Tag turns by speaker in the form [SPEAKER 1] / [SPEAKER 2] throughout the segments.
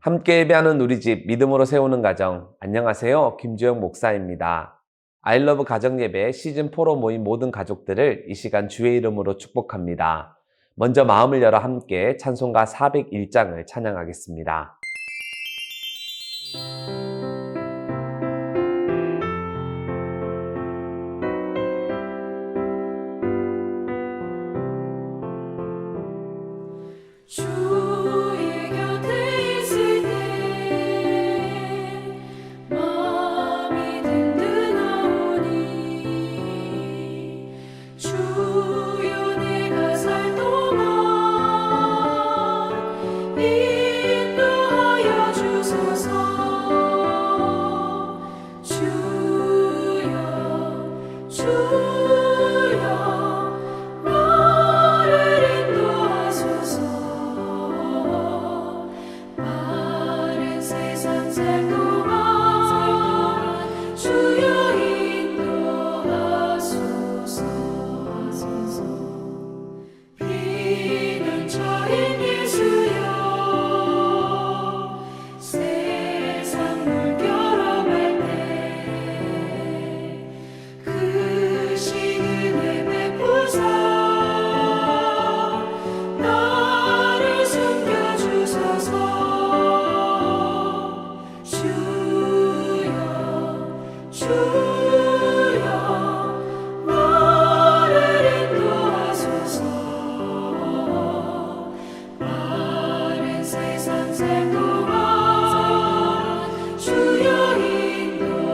[SPEAKER 1] 함께 예배하는 우리 집 믿음으로 세우는 가정. 안녕하세요. 김주영 목사입니다. 아이러브 가정예배 시즌4로 모인 모든 가족들을 이 시간 주의 이름으로 축복합니다. 먼저 마음을 열어 함께 찬송가 401장을 찬양하겠습니다.
[SPEAKER 2] 주의 곁에 있을 때 마음이 든든하오니 주여 내가 살 동안 인도하여 주소서. 주여 나를 인도하소서. 바른 세상 살 동안 주여 인도하소서. 피난처인 예수여 세상 물결어갈 때 크신 은혜 베푸사 나를 숨겨주소서. 주여 나를 인도하소서. 바른 세상 살 동안 주여 인도하소서.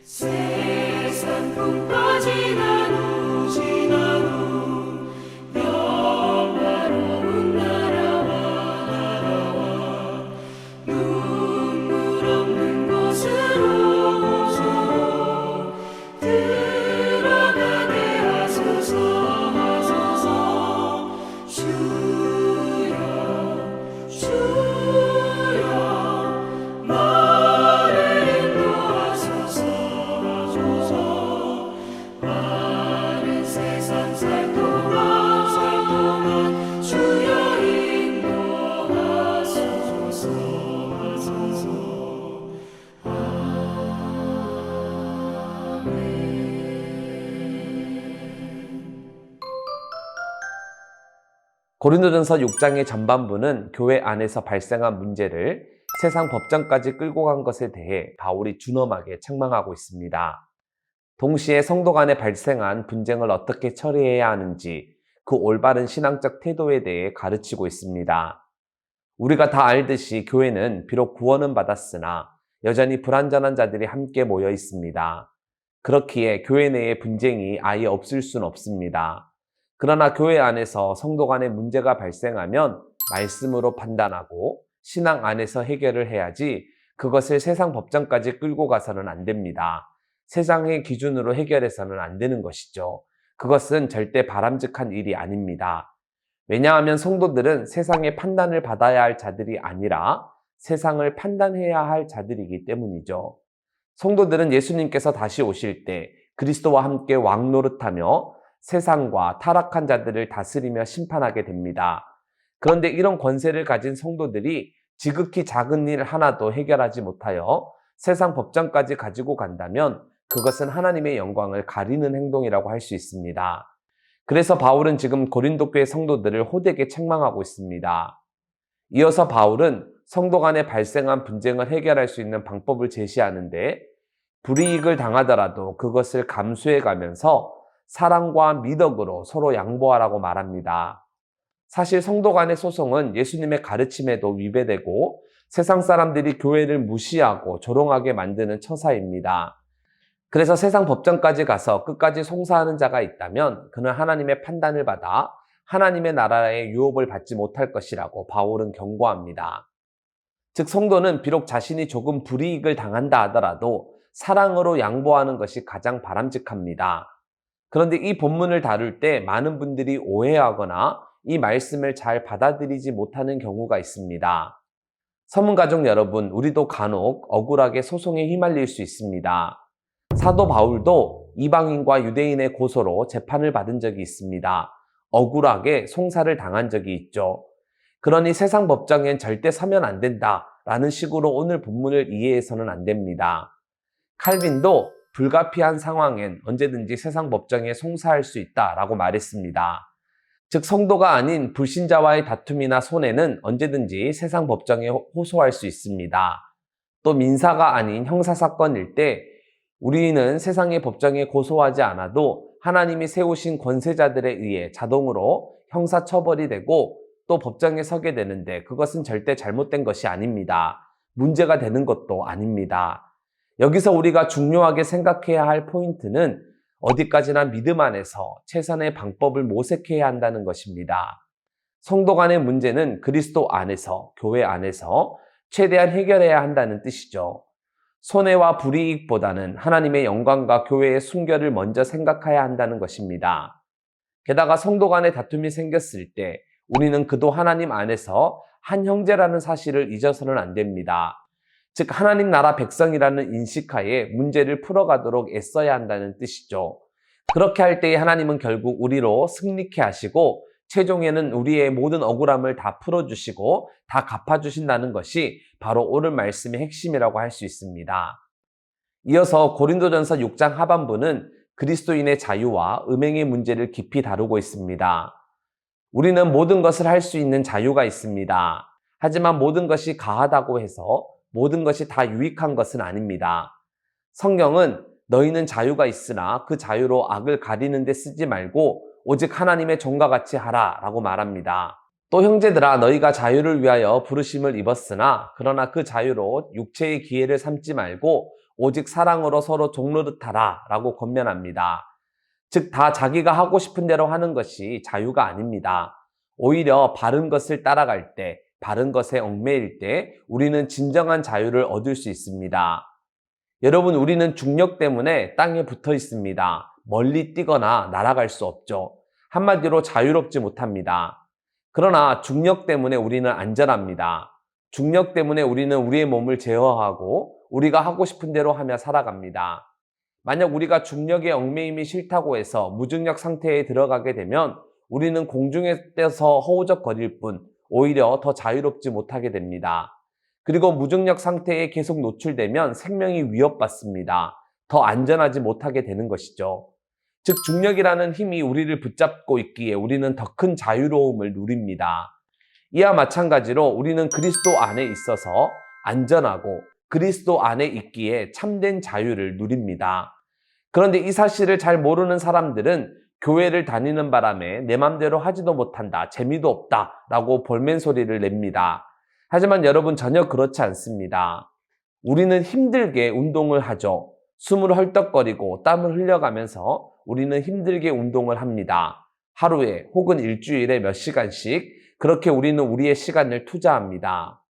[SPEAKER 2] 세상 풍파 지난 후 영화로운 나라와 눈물 없는 곳으로 들어가게 하소서. 주여 나를 인도하소서. 바른 세상 살 동안 주여 인도하소서.
[SPEAKER 1] 고린도전서 6장의 전반부는 교회 안에서 발생한 문제를 세상 법정까지 끌고 간 것에 대해 바울이 준엄하게 책망하고 있습니다. 동시에 성도 간에 발생한 분쟁을 어떻게 처리해야 하는지 그 올바른 신앙적 태도에 대해 가르치고 있습니다. 우리가 다 알듯이 교회는 비록 구원은 받았으나 여전히 불완전한 자들이 함께 모여 있습니다. 그렇기에 교회 내에 분쟁이 아예 없을 수는 없습니다. 그러나 교회 안에서 성도 간에 문제가 발생하면 말씀으로 판단하고 신앙 안에서 해결을 해야지 그것을 세상 법정까지 끌고 가서는 안 됩니다. 세상의 기준으로 해결해서는 안 되는 것이죠. 그것은 절대 바람직한 일이 아닙니다. 왜냐하면 성도들은 세상의 판단을 받아야 할 자들이 아니라 세상을 판단해야 할 자들이기 때문이죠. 성도들은 예수님께서 다시 오실 때 그리스도와 함께 왕노릇하며 세상과 타락한 자들을 다스리며 심판하게 됩니다. 그런데 이런 권세를 가진 성도들이 지극히 작은 일 하나도 해결하지 못하여 세상 법정까지 가지고 간다면 그것은 하나님의 영광을 가리는 행동이라고 할 수 있습니다. 그래서 바울은 지금 고린도 교회 성도들을 호되게 책망하고 있습니다. 이어서 바울은 성도 간에 발생한 분쟁을 해결할 수 있는 방법을 제시하는데 불이익을 당하더라도 그것을 감수해 가면서 사랑과 미덕으로 서로 양보하라고 말합니다. 사실 성도 간의 소송은 예수님의 가르침에도 위배되고 세상 사람들이 교회를 무시하고 조롱하게 만드는 처사입니다. 그래서 세상 법정까지 가서 끝까지 송사하는 자가 있다면 그는 하나님의 판단을 받아 하나님의 나라의 유업을 받지 못할 것이라고 바울은 경고합니다. 즉 성도는 비록 자신이 조금 불이익을 당한다 하더라도 사랑으로 양보하는 것이 가장 바람직합니다. 그런데 이 본문을 다룰 때 많은 분들이 오해하거나 이 말씀을 잘 받아들이지 못하는 경우가 있습니다. 서문가족 여러분, 우리도 간혹 억울하게 소송에 휘말릴 수 있습니다. 사도 바울도 이방인과 유대인의 고소로 재판을 받은 적이 있습니다. 억울하게 송사를 당한 적이 있죠. 그러니 세상 법정엔 절대 서면 안 된다라는 식으로 오늘 본문을 이해해서는 안 됩니다. 칼빈도 불가피한 상황엔 언제든지 세상 법정에 송사할 수 있다라고 말했습니다. 즉 성도가 아닌 불신자와의 다툼이나 손해는 언제든지 세상 법정에 호소할 수 있습니다. 또 민사가 아닌 형사사건일 때 우리는 세상의 법정에 고소하지 않아도 하나님이 세우신 권세자들에 의해 자동으로 형사처벌이 되고 또 법정에 서게 되는데 그것은 절대 잘못된 것이 아닙니다. 문제가 되는 것도 아닙니다. 여기서 우리가 중요하게 생각해야 할 포인트는 어디까지나 믿음 안에서 최선의 방법을 모색해야 한다는 것입니다. 성도 간의 문제는 그리스도 안에서, 교회 안에서 최대한 해결해야 한다는 뜻이죠. 손해와 불이익보다는 하나님의 영광과 교회의 순결을 먼저 생각해야 한다는 것입니다. 게다가 성도 간의 다툼이 생겼을 때 우리는 그도 하나님 안에서 한 형제라는 사실을 잊어서는 안 됩니다. 즉 하나님 나라 백성이라는 인식하에 문제를 풀어가도록 애써야 한다는 뜻이죠. 그렇게 할 때에 하나님은 결국 우리로 승리케 하시고 최종에는 우리의 모든 억울함을 다 풀어주시고 다 갚아주신다는 것이 바로 오늘 말씀의 핵심이라고 할 수 있습니다. 이어서 고린도전서 6장 하반부는 그리스도인의 자유와 음행의 문제를 깊이 다루고 있습니다. 우리는 모든 것을 할 수 있는 자유가 있습니다. 하지만 모든 것이 가하다고 해서 모든 것이 다 유익한 것은 아닙니다. 성경은 너희는 자유가 있으나 그 자유로 악을 가리는 데 쓰지 말고 오직 하나님의 종과 같이 하라 라고 말합니다. 또 형제들아 너희가 자유를 위하여 부르심을 입었으나 그러나 그 자유로 육체의 기회를 삼지 말고 오직 사랑으로 서로 종노릇하라 라고 권면합니다. 즉 다 자기가 하고 싶은 대로 하는 것이 자유가 아닙니다. 오히려 바른 것을 따라갈 때, 바른 것에 얽매일 때 우리는 진정한 자유를 얻을 수 있습니다. 여러분, 우리는 중력 때문에 땅에 붙어 있습니다. 멀리 뛰거나 날아갈 수 없죠. 한마디로 자유롭지 못합니다. 그러나 중력 때문에 우리는 안전합니다. 중력 때문에 우리는 우리의 몸을 제어하고 우리가 하고 싶은 대로 하며 살아갑니다. 만약 우리가 중력의 얽매임이 싫다고 해서 무중력 상태에 들어가게 되면 우리는 공중에 떠서 허우적거릴 뿐 오히려 더 자유롭지 못하게 됩니다. 그리고 무중력 상태에 계속 노출되면 생명이 위협받습니다. 더 안전하지 못하게 되는 것이죠. 즉 중력이라는 힘이 우리를 붙잡고 있기에 우리는 더 큰 자유로움을 누립니다. 이와 마찬가지로 우리는 그리스도 안에 있어서 안전하고 그리스도 안에 있기에 참된 자유를 누립니다. 그런데 이 사실을 잘 모르는 사람들은 교회를 다니는 바람에 내 맘대로 하지도 못한다, 재미도 없다 라고 볼멘소리를 냅니다. 하지만 여러분 전혀 그렇지 않습니다. 우리는 힘들게 운동을 하죠. 숨을 헐떡거리고 땀을 흘려가면서 우리는 힘들게 운동을 합니다. 하루에 혹은 일주일에 몇 시간씩 그렇게 우리는 우리의 시간을 투자합니다.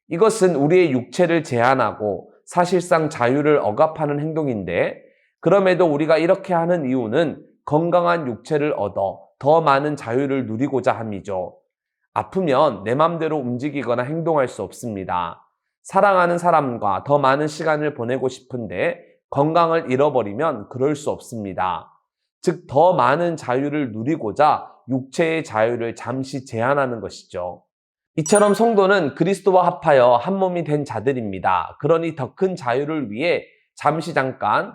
[SPEAKER 1] 이것은 우리의 육체를 제한하고 사실상 자유를 억압하는 행동인데 그럼에도 우리가 이렇게 하는 이유는 건강한 육체를 얻어 더 많은 자유를 누리고자 함이죠. 아프면 내 맘대로 움직이거나 행동할 수 없습니다. 사랑하는 사람과 더 많은 시간을 보내고 싶은데 건강을 잃어버리면 그럴 수 없습니다. 즉, 더 많은 자유를 누리고자 육체의 자유를 잠시 제한하는 것이죠. 이처럼 성도는 그리스도와 합하여 한 몸이 된 자들입니다. 그러니 더 큰 자유를 위해 잠깐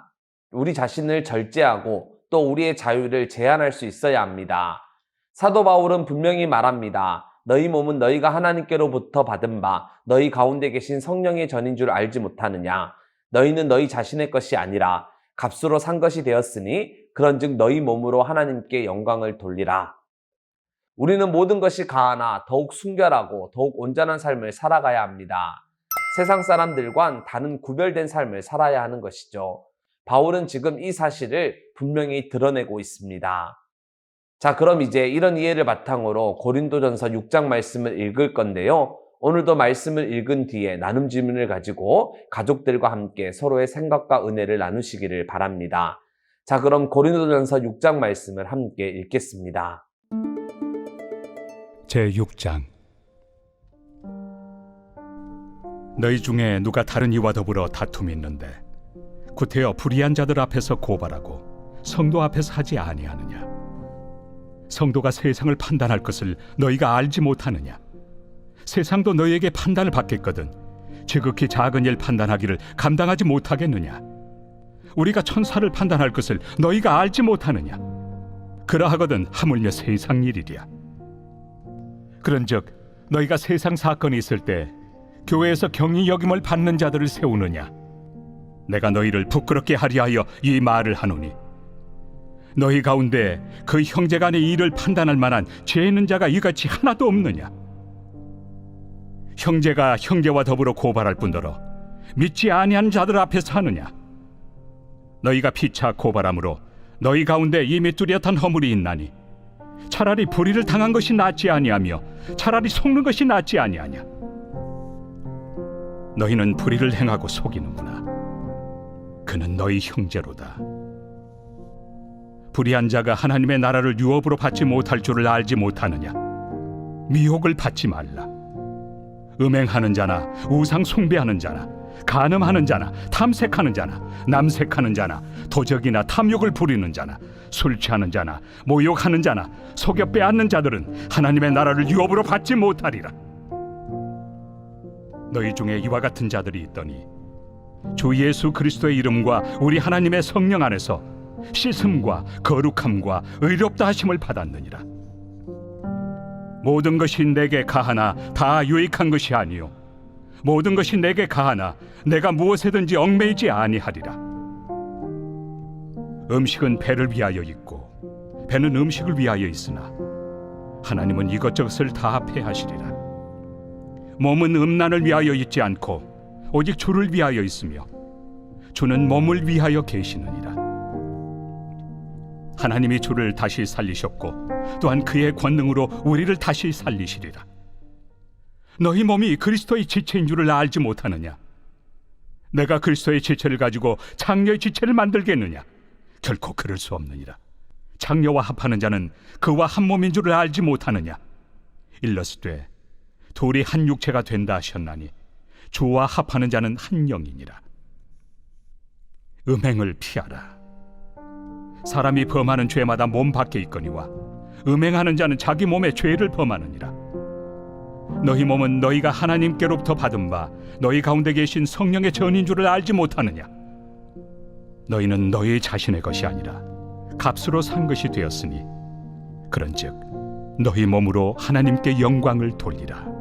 [SPEAKER 1] 우리 자신을 절제하고 또 우리의 자유를 제한할 수 있어야 합니다. 사도 바울은 분명히 말합니다. 너희 몸은 너희가 하나님께로부터 받은 바 너희 가운데 계신 성령의 전인 줄 알지 못하느냐. 너희는 너희 자신의 것이 아니라 값으로 산 것이 되었으니 그런즉 너희 몸으로 하나님께 영광을 돌리라. 우리는 모든 것이 가하나 더욱 순결하고 더욱 온전한 삶을 살아가야 합니다. 세상 사람들과는 다른 구별된 삶을 살아야 하는 것이죠. 바울은 지금 이 사실을 분명히 드러내고 있습니다. 자, 그럼 이제 이런 이해를 바탕으로 고린도전서 6장 말씀을 읽을 건데요. 오늘도 말씀을 읽은 뒤에 나눔 질문을 가지고 가족들과 함께 서로의 생각과 은혜를 나누시기를 바랍니다. 자, 그럼 고린도전서 6장 말씀을 함께 읽겠습니다.
[SPEAKER 3] 제6장 너희 중에 누가 다른 이와 더불어 다툼이 있는데 구태여 불의한 자들 앞에서 고발하고 성도 앞에서 하지 아니하느냐? 성도가 세상을 판단할 것을 너희가 알지 못하느냐? 세상도 너희에게 판단을 받겠거든 지극히 작은 일 판단하기를 감당하지 못하겠느냐? 우리가 천사를 판단할 것을 너희가 알지 못하느냐? 그러하거든 하물며 세상 일이랴. 그런즉 너희가 세상 사건이 있을 때 교회에서 경히 여김을 받는 자들을 세우느냐? 내가 너희를 부끄럽게 하려 하여 이 말을 하노니 너희 가운데 그 형제간의 일을 판단할 만한 죄 있는 자가 이같이 하나도 없느냐? 형제가 형제와 더불어 고발할 뿐더러 믿지 아니한 자들 앞에서 하느냐? 너희가 피차 고발함으로 너희 가운데 이미 뚜렷한 허물이 있나니 차라리 불의를 당한 것이 낫지 아니하며 차라리 속는 것이 낫지 아니하냐? 너희는 불의를 행하고 속이는구나. 그는 너희 형제로다. 불의한 자가 하나님의 나라를 유업으로 받지 못할 줄을 알지 못하느냐? 미혹을 받지 말라. 음행하는 자나 우상 숭배하는 자나 간음하는 자나 탐색하는 자나 남색하는 자나 도적이나 탐욕을 부리는 자나 술 취하는 자나 모욕하는 자나 속여 빼앗는 자들은 하나님의 나라를 유업으로 받지 못하리라. 너희 중에 이와 같은 자들이 있더니 주 예수 그리스도의 이름과 우리 하나님의 성령 안에서 씻음과 거룩함과 의롭다 하심을 받았느니라. 모든 것이 내게 가하나 다 유익한 것이 아니요 모든 것이 내게 가하나 내가 무엇에든지 얽매이지 아니하리라. 음식은 배를 위하여 있고 배는 음식을 위하여 있으나 하나님은 이것저것을 다 폐하시리라. 몸은 음란을 위하여 있지 않고 오직 주를 위하여 있으며 주는 몸을 위하여 계시느니라. 하나님이 주를 다시 살리셨고 또한 그의 권능으로 우리를 다시 살리시리라. 너희 몸이 그리스도의 지체인 줄을 알지 못하느냐? 내가 그리스도의 지체를 가지고 장녀의 지체를 만들겠느냐? 결코 그럴 수 없느니라. 장녀와 합하는 자는 그와 한 몸인 줄을 알지 못하느냐? 일러스되 둘이 한 육체가 된다 하셨나니 주와 합하는 자는 한 영이니라. 음행을 피하라. 사람이 범하는 죄마다 몸 밖에 있거니와 음행하는 자는 자기 몸에 죄를 범하느니라. 너희 몸은 너희가 하나님께로부터 받은 바 너희 가운데 계신 성령의 전인 줄을 알지 못하느냐? 너희는 너희 자신의 것이 아니라 값으로 산 것이 되었으니 그런즉 너희 몸으로 하나님께 영광을 돌리라.